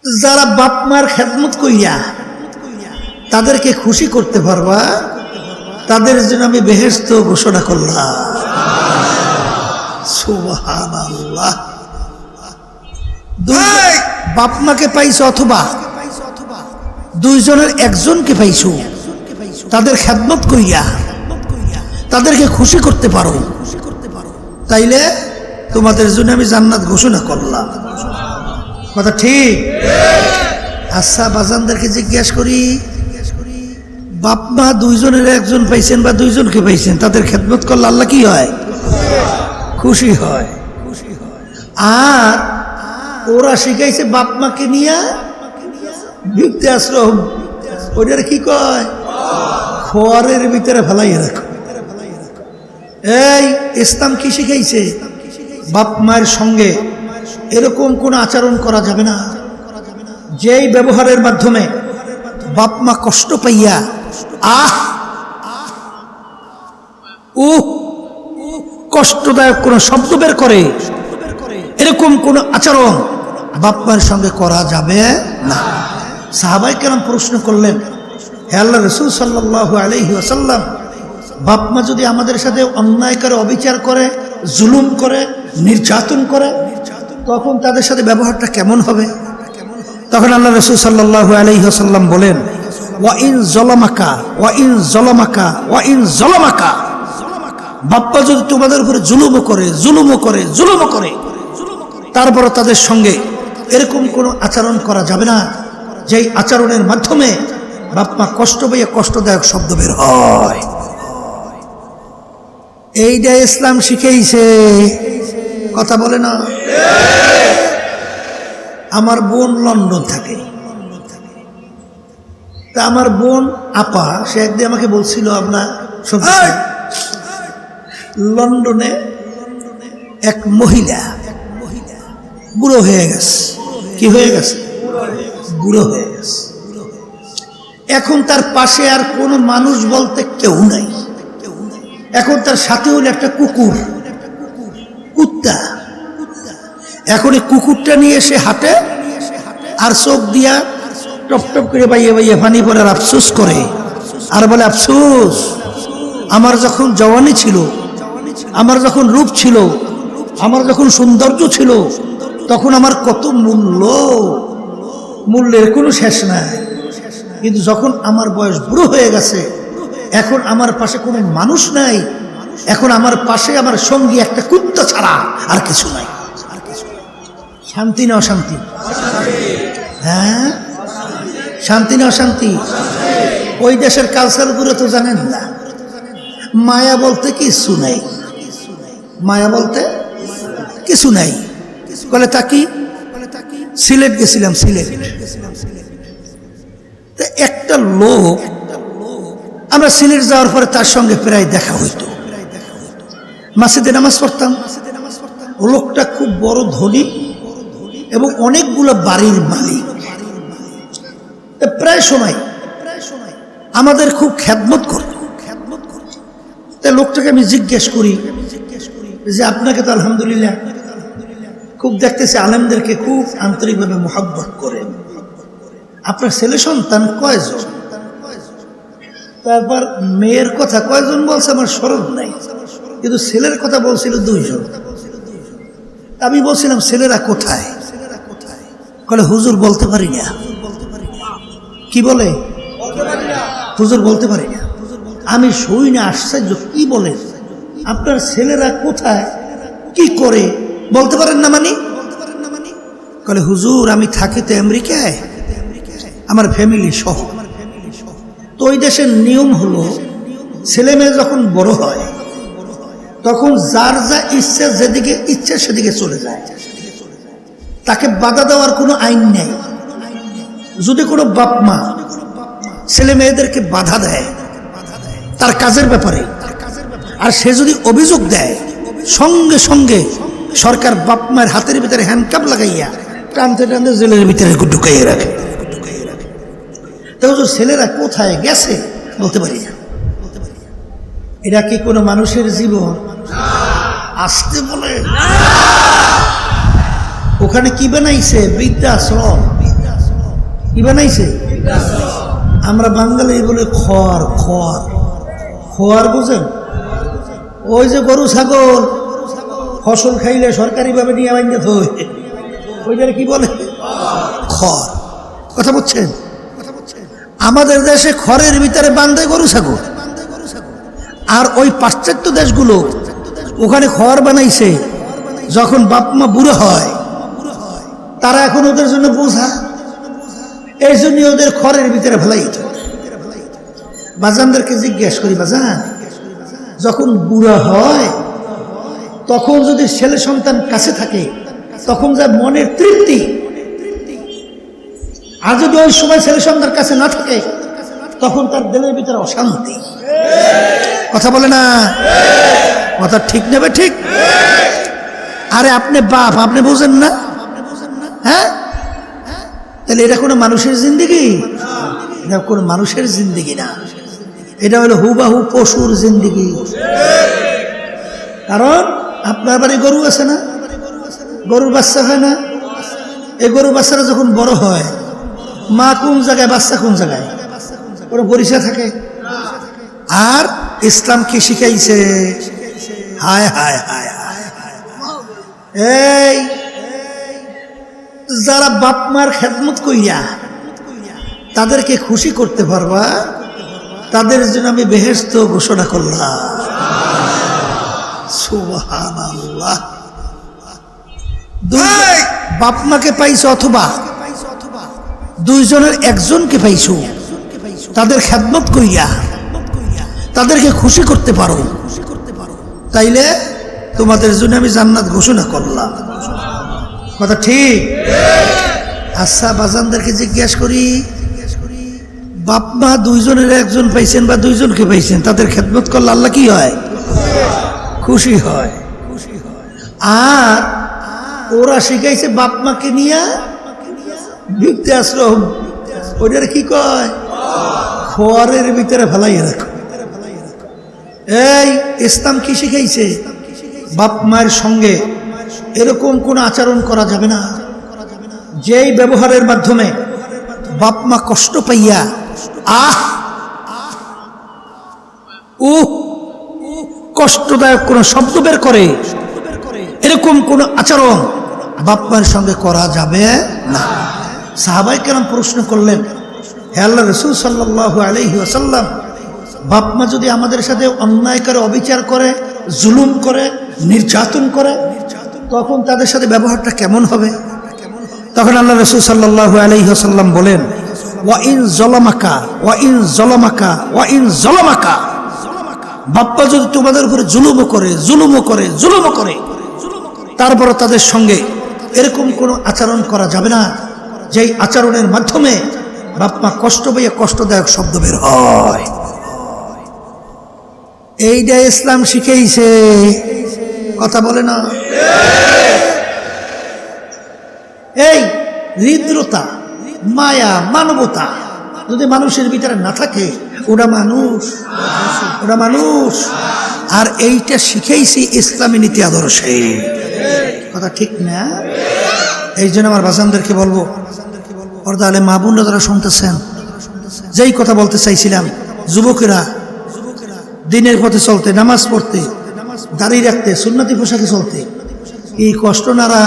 যারা বাপ মার খেদমত কইয়া তাদেরকে খুশি করতে পারবা, তাদের জন্য আমি বেহেশত ঘোষণা করলাম। সুবহানাল্লাহ। বাপ মাকে পাইছো অথবা দুইজনের একজনকে পাইছো, তাদের খেদমত কইয়া তাদেরকে খুশি করতে পারো, তাইলে তোমাদের জন্য আমি জান্নাত ঘোষণা করলাম। কথা ঠিক? আচ্ছা, বাজানদেরকে জিজ্ঞাসা করি, বাপ মা দুইজনের একজন পাইছেন বা দুইজনকে পাইছেন, তাদের খেদমত করলে আল্লাহ কি হয়? খুশি হয়। আর ওরা শিখাইছে বাপ মাকে নিয়ে বৃদ্ধ আশ্রম, ওটার কি কয়? খোয়ারের ভিতরে ফেলাই রাখো। এই ইসলাম কি শিখাইছে? বাপ মায়ের সঙ্গে এরকম কোন আচরণ করা যাবে না যেই ব্যবহারের মাধ্যমে বাপ মা কষ্ট পাইয়া কষ্টদায়ক কোন শব্দ বের করে, এরকম কোন আচরণ বাপ মায়ের সঙ্গে করা যাবে না। সাহাবায়ে কেরাম প্রশ্ন করলেন, হে আল্লাহর রাসূল সাল্লাল্লাহু আলাইহি ওয়াসাল্লাম, বাপ মা যদি আমাদের সাথে অন্যায় করে, অবিচার করে, জুলুম করে, নির্যাতন করে, তখন তাদের সাথে ব্যবহারটা কেমন হবে? তখন আল্লাহ রাসূল সাল্লাল্লাহু আলাইহি ওয়াসাল্লাম বলেন, ওয়া ইন যালামাকা ওয়া ইন যালামাকা ওয়া ইন যালামাকা, বাপ্পা যদি তোমাদের উপরে জুলুমও করে, তারপর তাদের সঙ্গে এরকম কোনো আচরণ করা যাবে না যেই আচরণের মাধ্যমে বাপ্পা কষ্ট পেয়ে কষ্টদায়ক শব্দ বের হয়। এইটা ইসলাম শিখাইছে। কথা বলে না? আমার বোন লন্ডন থাকে, তা আমার বোন আপা সে একদিন আমাকে বলছিল, আপনার লন্ডনে এক মহিলা বুড়ো হয়ে গেছে। কি হয়ে গেছে? বুড়ো হয়ে গেছে। এখন তার পাশে আর কোনো মানুষ বলতে কেউ নাই। এখন তার সাথে হলো একটা কুত্তা। এখন এই কুকুরটা নিয়ে এসে হাঁটে আর চোখ দিয়া টপ টপ করে বাইয়ে পানি পরে আফসোস করে আর বলে, আফসোস, আমার যখন জওয়ানি ছিল, আমার যখন রূপ ছিল, আমার যখন সৌন্দর্য ছিল, তখন আমার কত মূল্যের কোনো শেষ নাই। কিন্তু যখন আমার বয়স বুড়ো হয়ে গেছে, এখন আমার পাশে কোনো মানুষ নাই, এখন আমার পাশে আমার সঙ্গী একটা কুত্তা ছাড়া আর কিছু নাই। শান্তি না অশান্তি? হ্যাঁ, শান্তি না অশান্তি? ওই দেশের কালচারগুলো তো জানেন না। মায়া বলতে কিছু নাই, মায়া বলতে কিছু নাই। বলে তাকি সিলেট গেছিলাম, একটা লোক, আমরা সিলেট যাওয়ার পরে তার সঙ্গে প্রায় দেখা হইতো, মসজিদে নামাজ পড়তাম। ও লোকটা খুব বড় ধনী এবং অনেকগুলো বাড়ির মালিক। প্রায় সময় আমাদের খুব খেদমত করত। তাই লোকটাকে আমি জিজ্ঞেস করি যে, আপনাকে তো আলহামদুলিল্লাহ খুব দেখতেছি আলেমদেরকে খুব আন্তরিকভাবে মোহাব্বত করেন, আপনার ছেলে সন্তান কয়জন? তারপর মেয়ের কথা কয়জন বলছে আমার স্মরণ নাই, কিন্তু ছেলের কথা বলছিল 2 জন। আমি বলছিলাম, ছেলেরা কোথায়? বলে, হুজুর বলতে পারি না। কি বলে? হুজুর বলতে পারি না। আমি শুই না, আশ্চর্য, কি বলে? আপনার ছেলেরা কোথায়, কি করে বলতে পারেন না? মানে বলে, হুজুর আমি থাকি তো আমেরিকায়, আমার ফ্যামিলি সহ। তো ওই দেশের নিয়ম হলো, ছেলে মেয়ে যখন বড় হয় তখন যার যা ইচ্ছা, যেদিকে ইচ্ছা সেদিকে চলে যায়, তাকে বাধা দেওয়ার কোনো আইন নেই। যদি কোনো বাপ মা ছেলে মেয়েদেরকে বাধা দেয় তার কাজের ব্যাপারে, আর সে যদি অভিযোগ দেয়, সঙ্গে সঙ্গে সরকার বাপ মায়ের হাতের ভিতরে হ্যান্ডকাপ লাগাইয়া টানতে টানতে জেলের ভিতরে ঢুকাইয়া রাখে। তাহলে ছেলেরা কোথায় গেছে বলতে পারি না। এটা কি কোনো মানুষের জীবন? আসতে বলে ওখানে কি বানাইছে? বৃদ্ধাশ্রম। কি বানাইছে? আমরা বাঙালি বলে খড়। খড় খড় বুঝেন? ওই যে গরু ছাগল ফসল খাইলে সরকারিভাবে নিয়ে বাইন্দে থই, ওইটার কি বলে? খড়। কথা বলছেন? আমাদের দেশে খড়ের ভিতরে বান্ধে গরু ছাগল, আর ওই পাশ্চাত্য দেশগুলো ওখানে খড় বানাইছে। যখন বাপ মা বুড়ো হয় তারা এখন ওদের জন্য বোঝা, এই জন্য ওদের খড়ের ভিতরে ফেলাই। বাজানদেরকে জিজ্ঞেস করি, বাজান যখন বুড়া হয় তখন যদি ছেলে সন্তান কাছে থাকে তখন যা মনের তৃপ্তি, আর যদি ওই সময় ছেলে সন্তান কাছে না থাকে তখন তার দিলের ভিতরে অশান্তি। কথা বলে না? কথা ঠিক নেবে? ঠিক। আরে আপনি বাপ, আপনি বোঝেন না? হ্যাঁ, তাহলে এটা কোনো মানুষের জিন্দেগি? এটা কোনো মানুষের জিন্দেগি না, এটা হলো হুবাহু পশুর জিন্দেগি। কারণ আপনার বাড়ি গরু আছে না? গরুর বাচ্চা হয় না? এই গরুর বাচ্চারা যখন বড় হয়, মা কোন জায়গায় বাচ্চা কোন জায়গায়, ওরা পরিচয় থাকে। আর ইসলাম কি শিখাইছে? হায় হায় হায় হায়, এই যারা বাপ মার খেদমত কইয়া তাদেরকে খুশি করতে পারবা, তাদের জন্য আমি বেহেশত ঘোষণা করলাম। সুবহানাল্লাহ। বাপ মাকে পাইছো অথবা দুইজনের একজনকে পাইছো, তাদের খেদমত কইয়া তাদেরকে খুশি করতে পারো, তাইলে তোমাদের জন্য আমি জান্নাত ঘোষণা করলাম। কথা ঠিক? আচ্ছা বাজানদেরকে জিজ্ঞেস করি, বাপ মা দুইজনের একজন পাইছেন বা দুইজনকে পাইছেন, তাদের খেদমত করলে আল্লাহ কি হয়? খুশি হয়। আর ওরা শিখাইছে বাপ মাকে নিয়ে বৃদ্ধ আশ্রম, ওইটার কি কয়? খড়ের ভিতরে ফেলাই রাখো। এই ইসলাম কি শিখাইছে? বাপ মায়ের সঙ্গে এরকম কোনো আচরণ করা যাবে না যেই ব্যবহারের মাধ্যমে বাপ মা কষ্ট পাইয়া কষ্টদায়ক কোন শব্দ বের করে, এরকম কোন আচরণ বাপ মায়ের সঙ্গে করা যাবে না। সাহাবায়ে কেরাম প্রশ্ন করলেন, হে আল্লাহর রাসূল সাল্লাল্লাহু আলাইহি ওয়াসাল্লাম, বাপ মা যদি আমাদের সাথে অন্যায় করে, অবিচার করে, জুলুম করে, নির্যাতন করে, তখন তাদের সাথে ব্যবহারটা কেমন হবে? তখন আল্লাহ রাসূল সাল্লাল্লাহু আলাইহি ওয়াসাল্লাম বলেন, ওয়া ইন যালামাকা ওয়া ইন যালামাকা ওয়া ইন যালামাকা, বাপ্পা যদি তোমাদের উপরে জুলুমও করে, তারপরে তাদের সঙ্গে এরকম কোনো আচরণ করা যাবে না যেই আচরণের মাধ্যমে বাপ্পা কষ্ট পাইয়া কষ্টদায়ক শব্দ বের হয়। এইটা ইসলাম শিখাইছে। কথা বলে না? এই হৃদ্রতা, মায়া, মানবতা যদি মানুষের ভিতরে না থাকে, ওরা মানুষ। আর এইটা শিখাইছি ইসলামী নীতি আদর্শে। কথা ঠিক না? এই জন্য আমার বাজানদেরকে বলবো, পর্দা আলে মা বোনরা যারা শুনতেছেন, যেই কথা বলতে চাইছিলাম, যুবকেরা দিনের পথে চলতে, নামাজ পড়তে, দাঁড়িয়ে রাখতে, সুন্নতি পোশাকে চলতে এই কষ্ট নারা,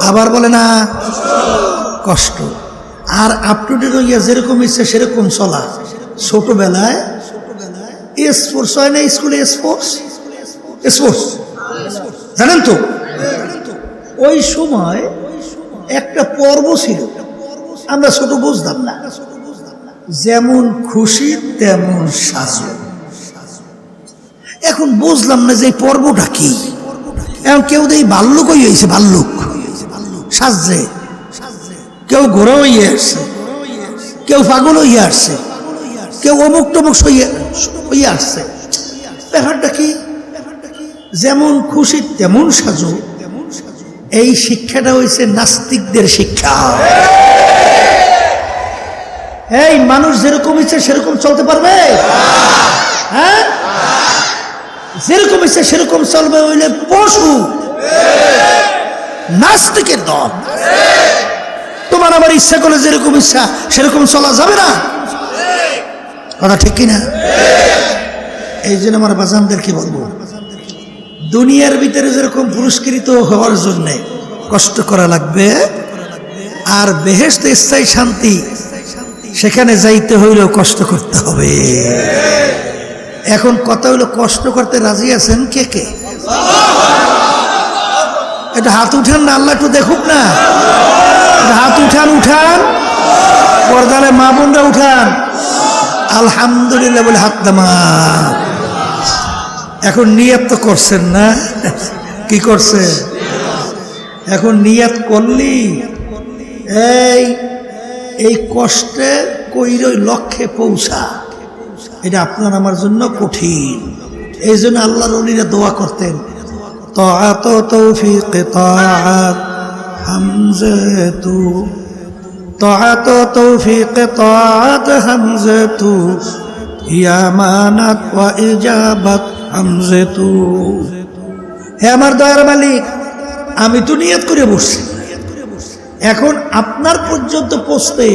আবার বলে না কষ্ট। আর আপ টু ডেট হইয়া যেরকম ইচ্ছে সেরকম চলা। ছোটবেলায় স্পোর্টস হয় না স্কুলে? স্পোর্টস জানেন তো? ওই সময় একটা পর্ব ছিল, আমরা ছোট বুঝতাম না, যেমন খুশি তেমন সাজু। এখন বুঝলাম না যে পর্বটা কি। এখন কেউ দেই ভাল্লুক হইয়াছে, ভাল্লুক সাজছে, কেউ ঘোড়া হইয়া আসছে, কেউ পাগল হইয়া আসছে, কেউ অমুক টমুক হইয়া আসছে। ব্যাপারটা কি? যেমন খুশি তেমন সাজু, এই শিক্ষাটা হয়েছে নাস্তিকদের শিক্ষা। এই মানুষ যেরকম ইচ্ছে সেরকম চলতে পারবে? হ্যাঁ, যেরকম ইচ্ছে সেরকম চলবে হইলে পশু, নাস্তিকের দল। তোমার তোমার আমার ইচ্ছা করলে যেরকম ইচ্ছা সেরকম চলা যাবে না, কথা ঠিক কিনা? এই জন্য আমার বাজানদেরকে বলবো, দুনিয়ার ভিতরে যেরকম পুরস্কৃত হওয়ার জন্য কষ্ট করা লাগবে, আর বেহেশতে স্থায়ী শান্তি সেখানে যাইতে হইলেও কষ্ট করতে হবে। এখন কথা হইলো, কষ্ট করতে রাজি আছেন কে কে? এটা হাত উঠান না, আল্লাহ একটু দেখুক না। হাত উঠান, উঠান, পর্দালে মা বোনরা উঠান, আলহামদুলিল্লাহ বলে হাত নামা। এখন নিয়াত তো করছেন না, কি করছে? এখন নিয়াত করলি এই কষ্টে কইরই লক্ষ্যে পৌঁছা, এটা আপনার আমার জন্য কঠিন। এই জন্য আল্লাহর ওলিরা দোয়া করতেন, তাআত তৌফিক তাআত হামজাতু, তাআত তৌফিক তাআত হামজাতু, ইয়ামানাত ওয়া ইজাবাত হামজাতু। হে আমার দয়ার মালিক, আমি তো নিয়ত করে বসছি, এখন আপনার পর্যন্ত পৌঁছতে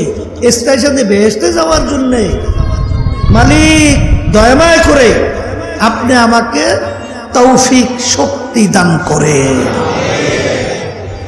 স্টেশনে বেহেশতে যাওয়ার জন্য মালিক দয়াময় করে আপনি আমাকে তৌফিক শক্তি দান করে।